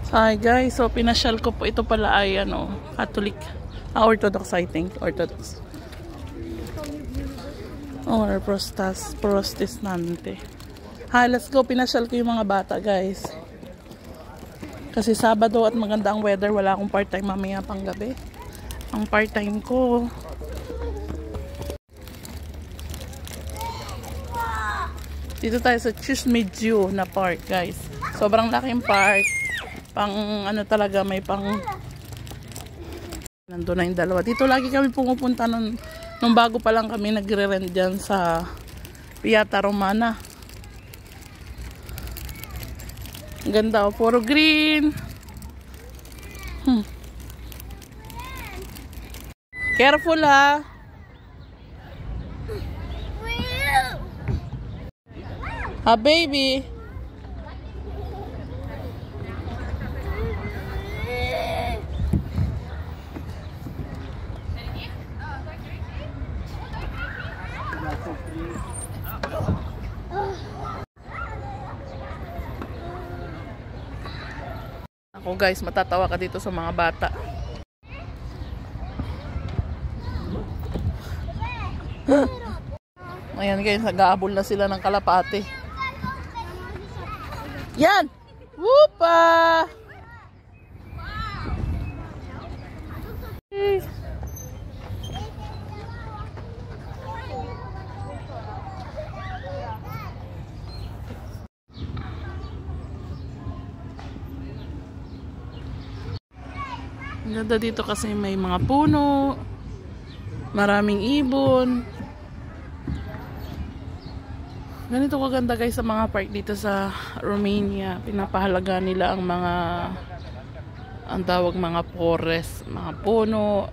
Hi guys, so pinasyal ko po, ito pala ay ano, Catholic, Orthodox I think, Orthodox. Or Protestante. Hi, let's go, pinasyal ko yung mga bata guys. Kasi Sabado at maganda ang weather, wala akong part-time mamaya pang gabi. Ang part-time ko. Dito tayo sa Chismedju na park guys. Sobrang laking park. Pang ano talaga, may pang nandun na yung dalawa. Dito lagi kami pumupunta nung bago pa lang kami nagre-rent dyan sa Piazza Romana. Ang ganda o, puro green. Careful ha. Ha baby. Ako guys, matatawa ka dito sa mga bata. Ayan guys, nag-aabol na sila ng kalapate. Yan! Whoopa! Ang ganda dito kasi may mga puno, maraming ibon. Ganito kaganda guys sa mga park dito sa Romania. Pinapahalaga nila ang mga, ang tawag mga forest, mga puno.